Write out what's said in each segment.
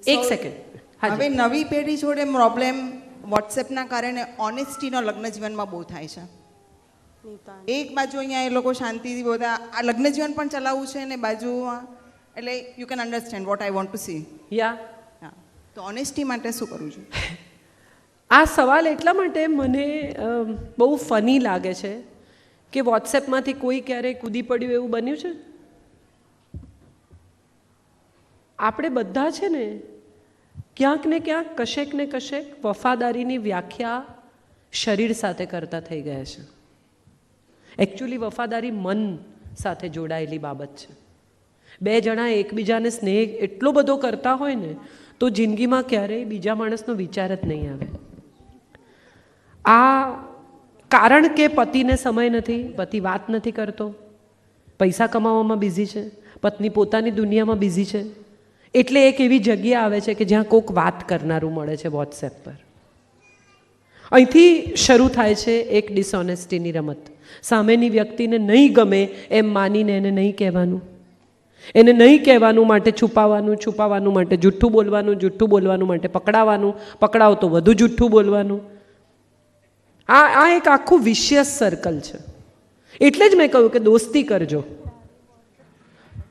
એક સેકન્ડ હવે નવી પેઢી જોડે પ્રોબ્લેમ વોટ્સએપના કારણે ઓનેસ્ટીનો લગ્ન જીવનમાં બહુ થાય છે. એક બાજુ અહીંયા એ લોકો શાંતિથી બધા આ લગ્ન જીવન પણ ચલાવવું છે ને બાજુમાં એટલે you can understand what I want to see. યા તો ઓનેસ્ટી માટે શું કરવું જોઈએ? આ સવાલ એટલા માટે મને બહુ ફની લાગે છે કે વોટ્સએપમાંથી કોઈ ક્યારેય કૂદી પડ્યું એવું બન્યું છે? આપણે બધા છે ને ક્યાંક ને ક્યાંક કશેક ને કશેક વફાદારીની વ્યાખ્યા શરીર સાથે કરતા થઈ ગયા છે. એકચ્યુઅલી વફાદારી મન સાથે જોડાયેલી બાબત છે. બે જણા એકબીજાને સ્નેહ એટલો બધો કરતા હોય ને તો જિંદગીમાં ક્યારેય બીજા માણસનો વિચાર જ નહીં આવે. આ કારણ કે પતિને સમય નથી, પતિ વાત નથી કરતો, પૈસા કમાવામાં બિઝી છે, પત્ની પોતાની દુનિયામાં બિઝી છે, એટલે એક એવી જગ્યા આવે છે કે જ્યાં કોઈક વાત કરનારું મળે છે વોટ્સએપ પર. અહીંથી શરૂ થાય છે એક ડિસઓનેસ્ટીની રમત. સામેની વ્યક્તિને નહીં ગમે એમ માનીને એને નહીં કહેવાનું, એને નહીં કહેવાનું માટે છુપાવવાનું, છુપાવવાનું માટે જૂઠ્ઠું બોલવાનું, જૂઠ્ઠું બોલવાનું માટે પકડાવાનું, પકડાવ તો વધુ જૂઠ્ઠું બોલવાનું. આ એક આખું વિશિયસ સર્કલ છે. એટલે જ મેં કહ્યું કે દોસ્તી કરજો.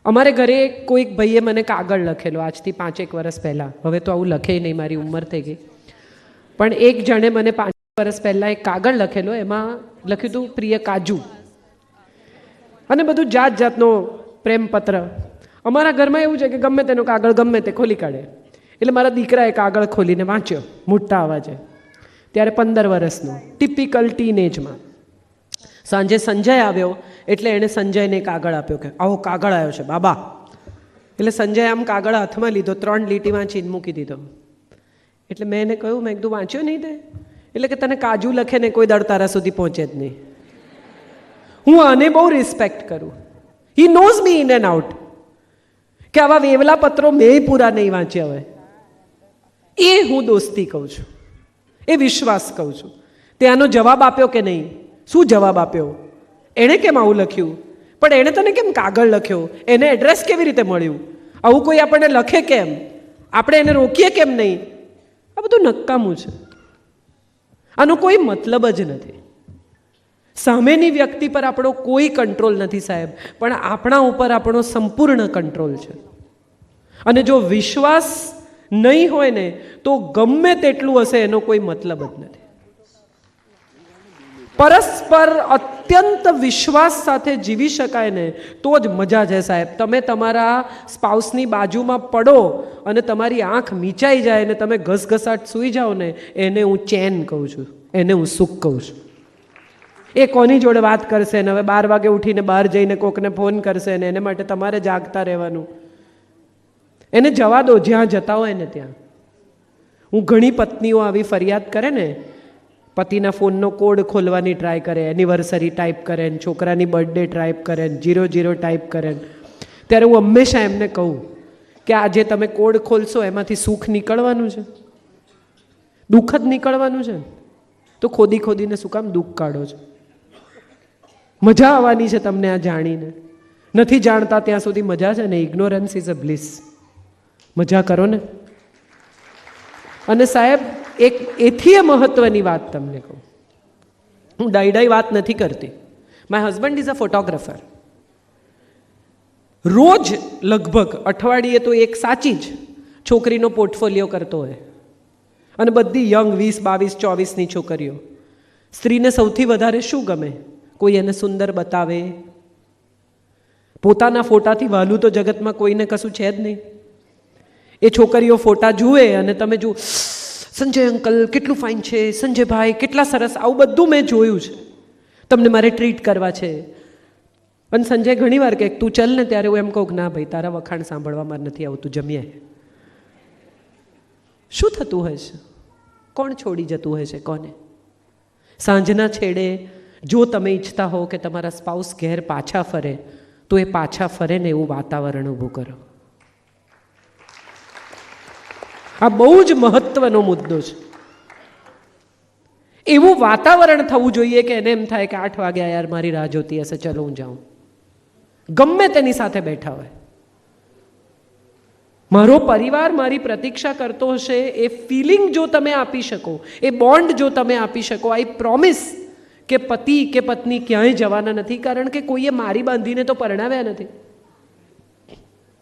અમારે ઘરે કોઈક ભાઈએ મને કાગળ લખેલો આજથી 5-1 વર્ષ પહેલાં. હવે તો આવું લખે નહીં, મારી ઉંમર થઈ ગઈ. પણ એક જણે મને 5 વર્ષ પહેલાં એક કાગળ લખેલો, એમાં લખ્યું હતું પ્રિય કાજુ, અને બધું જાત જાતનો પ્રેમપત્ર. અમારા ઘરમાં એવું છે કે ગમે તેનો કાગળ ગમે તે ખોલી કાઢે. એટલે મારા દીકરાએ કાગળ ખોલીને વાંચ્યો મોટા અવાજે. ત્યારે 15 વર્ષનો, ટિપિકલ ટીનેજમાં. સાંજે સંજય આવ્યો એટલે એણે સંજયને કાગળ આપ્યો કે આવો કાગળ આવ્યો છે બાબા. એટલે સંજય આમ કાગળ હાથમાં લીધો, 3 લીટી વાંચીને મૂકી દીધો. એટલે મેં એને કહ્યું, મેં કીધું વાંચ્યો નહીં તે? એટલે કે તને કાજુ લખે ને કોઈ દળ તારા સુધી પહોંચે જ નહીં. હું આને બહુ રિસ્પેક્ટ કરું. He knows me in and out કે આવા વેવલા પત્રો મેં પૂરા નહીં વાંચ્યા હોય. એ હું દોસ્તી કહું છું, એ વિશ્વાસ કહું છું. ત્યાંનો જવાબ આપ્યો કે નહીં? શું જવાબ આપ્યો? એણે કેમ આવું લખ્યું? પણ એણે તને કેમ કાગળ લખ્યો? એને એડ્રેસ કેવી રીતે મળ્યું? આવું કોઈ આપણને લખે કેમ? આપણે એને રોકીએ કેમ નહીં? આ બધું નકામું છે. આનો કોઈ મતલબ જ નથી. સામેની વ્યક્તિ પર આપણો કોઈ કંટ્રોલ નથી સાહેબ, પણ આપણા ઉપર આપણો સંપૂર્ણ કંટ્રોલ છે. અને જો વિશ્વાસ નહીં હોય ને તો ગમે તેટલું હશે એનો કોઈ મતલબ જ નથી. પરસ્પર અત્યંત વિશ્વાસ સાથે જીવી શકાય ને તો જ મજા છે સાહેબ. તમે તમારા સ્પાઉસની બાજુમાં પડો અને તમારી આંખ મીચાઈ જાય ને તમે ઘસઘસાટ સૂઈ જાઓ ને, એને હું ચેન કહું છું, એને હું સુખ કહું છું. એ કોની જોડે વાત કરશે ને હવે 12 વાગે ઉઠીને બહાર જઈને કોકને ફોન કરશે ને એને માટે તમારે જાગતા રહેવાનું. એને જવા દો જ્યાં જતા હોય ને ત્યાં. હું ઘણી પત્નીઓ આવી ફરિયાદ કરે ને, પતિના ફોનનો કોડ ખોલવાની ટ્રાય કરે, એનિવર્સરી ટાઈપ કરે, છોકરાની બર્થડે ટાઈપ કરે, 00 ટાઈપ કરે, ત્યારે હું હંમેશા એમને કહું કે આ જે તમે કોડ ખોલશો એમાંથી સુખ નીકળવાનું છે, દુઃખ જ નીકળવાનું છે. તો ખોદી ખોદીને શું કામ દુઃખ કાઢો છો? મજા આવવાની છે તમને આ જાણીને. નથી જાણતા ત્યાં સુધી મજા છે ને. Ignorance is a bliss. મજા કરો ને. અને સાહેબ એક એથી મહત્વની વાત તમને કહું, હું ડાઈ વાત નથી કરતી. My husband is a photographer. રોજ લગભગ અઠવાડિયે તો એક સાચી જ છોકરીનો પોર્ટફોલિયો કરતો હોય, અને બધી યંગ 20, 22, 24ની છોકરીઓ. સ્ત્રીને સૌથી વધારે શું ગમે? કોઈ એને સુંદર બતાવે. પોતાના ફોટાથી વહાલું તો જગતમાં કોઈને કશું છે જ નહીં. એ છોકરીઓ ફોટા જુએ અને તમે જુઓ, સંજય અંકલ કેટલું ફાઇન છે, સંજયભાઈ કેટલા સરસ, આવું બધું મેં જોયું છે, તમને મારે ટ્રીટ કરવા છે. અને સંજય ઘણી વાર કહે તું ચલ ને, ત્યારે હું એમ કહું કે ના ભાઈ તારા વખાણ સાંભળવામાં નથી આવતું, જમીએ. શું થતું હોય છે? કોણ છોડી જતું હોય છે કોને? સાંજના છેડે જો તમે ઈચ્છતા હો કે તમારા સ્પાઉસ ઘેર પાછા ફરે, તો એ પાછા ફરે ને એવું વાતાવરણ ઊભું કરો. આ બહુ જ મહત્વનો મુદ્દો છે. એવું વાતાવરણ થવું જોઈએ કે એને એમ થાય કે 8 વાગ્યા યાર મારી રાહ જોતી હશે, ચલો હું જાઉં. ગમે તેની સાથે બેઠા હોય. મારો પરિવાર મારી પ્રતીક્ષા કરતો હશે, એ ફિલિંગ જો તમે આપી શકો, એ બોન્ડ જો તમે આપી શકો, આઈ પ્રોમિસ કે પતિ કે પત્ની ક્યાંય જવાના નથી, કારણ કે કોઈએ મારી બાંધીને તો પરણાવ્યા નથી.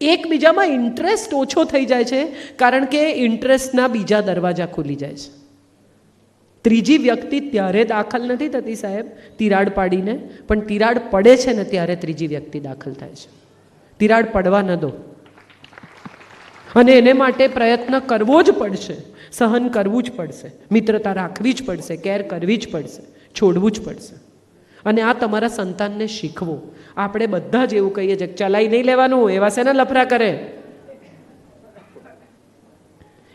એકબીજામાં ઇન્ટરેસ્ટ ઓછો થઈ જાય છે, કારણ કે ઇન્ટરેસ્ટના બીજા દરવાજા ખુલી જાય છે. ત્રીજી વ્યક્તિ ત્યારે દાખલ નથી થતી સાહેબ તિરાડ પાડીને, પણ તિરાડ પડે છે ને ત્યારે ત્રીજી વ્યક્તિ દાખલ થાય છે. તિરાડ પડવા ન દો, અને એને માટે પ્રયત્ન કરવો જ પડશે, સહન કરવું જ પડશે, મિત્રતા રાખવી જ પડશે, કેર કરવી જ પડશે, છોડવું જ પડશે. અને આ તમારા સંતાનને શીખવો. આપણે બધા જ એવું કહીએ છીએ ચલાઈ નહીં લેવાનું, એવા શેના લફરા કરે.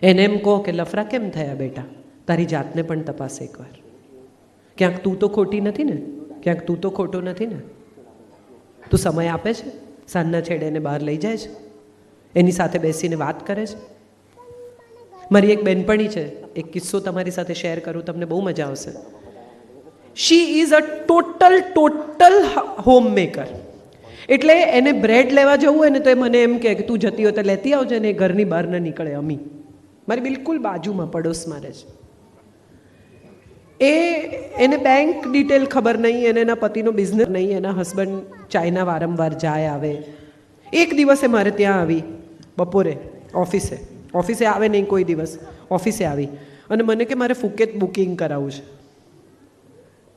એને એમ કહો કે લફરા કેમ થયા બેટા, તારી જાતને પણ તપાસ એકવાર. ક્યાંક તું તો ખોટી નથી ને, ક્યાંક તું તો ખોટો નથી ને. તું સમય આપે છે, સાંજના છેડે એને બહાર લઈ જાય છે, એની સાથે બેસીને વાત કરે છે. મારી એક બેનપણી છે, એક કિસ્સો તમારી સાથે શેર કરું, તમને બહુ મજા આવશે. She is a total homemaker. એટલે એને બ્રેડ લેવા જવું હોય ને તો એ મને એમ કહે કે તું જતી હોય તો લેતી આવજે, ને એ ઘરની બહાર ન નીકળે. અમી મારી બિલકુલ બાજુમાં પડોશમાં રહે છે. એને બેંક ડિટેલ ખબર નહીં, એને એના પતિનો બિઝનેસ નહીં, એના હસબન્ડ ચાઇના વારંવાર જાય આવે. એક દિવસે મારે ત્યાં આવી બપોરે, ઓફિસે આવે નહીં કોઈ દિવસ, ઓફિસે આવી અને મને કે મારે ફુકેત બુકિંગ કરાવવું છે.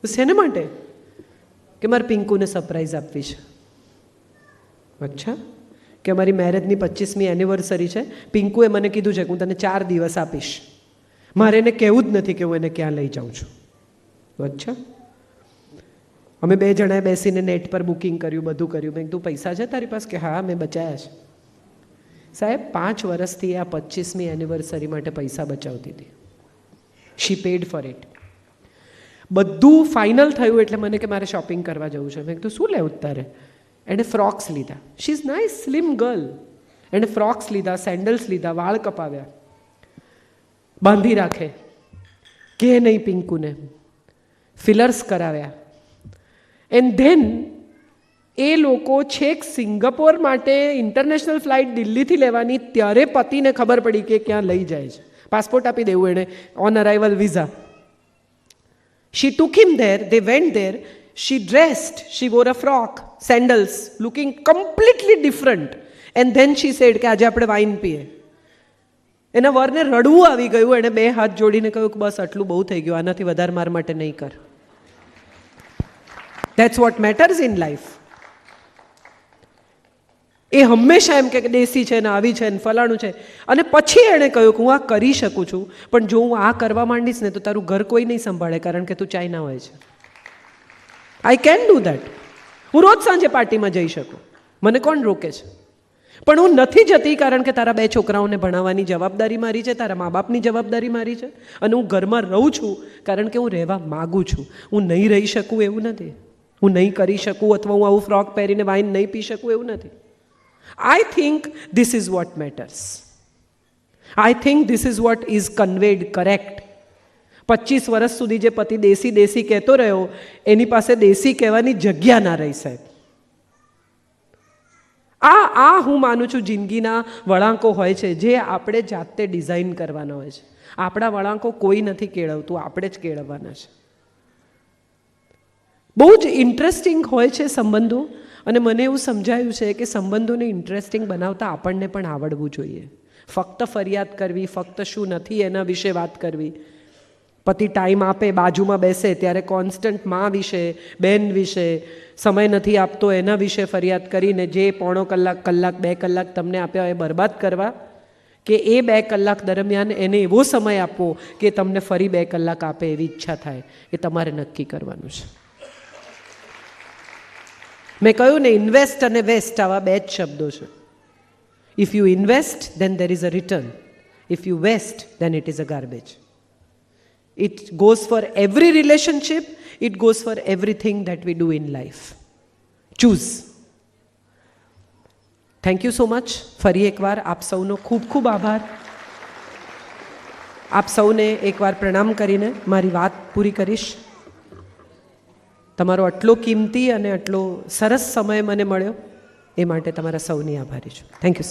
શેને માટે? કે મારે પિંકુને સરપ્રાઈઝ આપવી છે. અચ્છા, કે અમારી મેરેજની 25મી એનિવર્સરી છે, પિંકુએ મને કીધું છે કે હું તને 4 દિવસ આપીશ, મારે એને કહેવું જ નથી કે હું એને ક્યાં લઈ જાઉં છું. અચ્છા. અમે 2 જણાએ બેસીને નેટ પર બુકિંગ કર્યું, બધું કર્યું. મેં કીધું પૈસા છે તારી પાસે? કે હા મેં બચાવ્યા છે. સાહેબ 5 વર્ષથી આ 25મી એનિવર્સરી માટે પૈસા બચાવતી હતી. શી પેડ ફોર ઇટ. બધું ફાઇનલ થયું એટલે મને કે મારે શોપિંગ કરવા જવું છે. મેં કીધું શું લેવું તારે? એણે ફ્રોક્સ લીધા. She is nice slim girl. એણે ફ્રોક્સ લીધા, સેન્ડલ્સ લીધા, વાળ કપાવ્યા, બાંધી રાખે, કે નહીં પિંકુને, ફિલર્સ કરાવ્યા. એન્ડ ધેન એ લોકો છેક સિંગાપોર માટે ઇન્ટરનેશનલ ફ્લાઇટ દિલ્હીથી લેવાની, ત્યારે પતિને ખબર પડી કે ક્યાં લઈ જાય છે. પાસપોર્ટ આપી દેવું એણે, on arrival visa. She took him there, they went there, she dressed, she wore a frock, sandals, looking completely different. And then she said કે આજે આપણે વાઇન પીએ. એના વરને રડવું આવી ગયું. એણે 2 હાથ જોડીને કહ્યું કે બસ આટલું બહુ થઈ ગયું, આનાથી વધારે માર માટે નહીં કર. That's what matters in life. એ હંમેશા એમ કે દેશી છે ને આવી છે ને ફલાણું છે. અને પછી એણે કહ્યું કે હું આ કરી શકું છું, પણ જો હું આ કરવા માંડીશ ને તો તારું ઘર કોઈ નહીં સંભાળે, કારણ કે તું ચાઇના હોય છે. I can do that. હું રોજ સાંજે પાર્ટીમાં જઈ શકું, મને કોણ રોકે છે? પણ હું નથી જતી, કારણ કે તારા 2 છોકરાઓને ભણાવવાની જવાબદારી મારી છે, તારા મા બાપની જવાબદારી મારી છે. અને હું ઘરમાં રહું છું કારણ કે હું રહેવા માગું છું. હું નહીં રહી શકું એવું નથી, હું નહીં કરી શકું, અથવા હું આવું ફ્રોક પહેરીને વાઇન નહીં પી શકું એવું નથી. I think this is what matters. I think this is what is conveyed correct. 25 વર્ષ સુધી જે પતિ દેશી દેશી કહેતો રહ્યો, એની પાસે દેશી કહેવાની જગ્યા ના રહી સાહેબ. આ હું માનું છું જિંદગીના વળાંકો હોય છે, જે આપણે જાતે ડિઝાઇન કરવાના હોય છે. આપણા વળાંકો કોઈ નથી કેળવતું, આપણે જ કેળવવાના છે. બહુ જ ઇન્ટરેસ્ટિંગ હોય છે સંબંધો. અને મને એવું સમજાયું છે કે સંબંધોને ઇન્ટરેસ્ટિંગ બનાવતા આપણને પણ આવડવું જોઈએ. ફક્ત ફરિયાદ કરવી, ફક્ત શું નથી એના વિશે વાત કરવી. પતિ ટાઈમ આપે, બાજુમાં બેસે ત્યારે કોન્સ્ટન્ટ મા વિશે, બેન વિશે, સમય નથી આપતો એના વિશે ફરિયાદ કરીને જે પોણો કલાક, 2 કલાક તમને આપ્યા એ બરબાદ કરવા, કે એ 2 કલાક દરમિયાન એને એવો સમય આપવો કે તમને ફરી 2 કલાક આપે એવી ઈચ્છા થાય, એ તમારે નક્કી કરવાનું છે. મેં કહ્યું ને, ઇન્વેસ્ટ અને વેસ્ટ આવા 2 જ શબ્દો છે. If you invest then there is a return, if you waste then it is a garbage. It goes for every relationship, it goes for everything that we do in life. Choose. Thank you so much. ફરી એકવાર આપ સૌનો ખૂબ ખૂબ આભાર. આપ સૌને એકવાર પ્રણામ કરીને મારી વાત પૂરી કરીશ. તમારો આટલો કિંમતી અને આટલો સરસ સમય મને મળ્યો એ માટે તમારા સૌની આભારી છું. Thank you.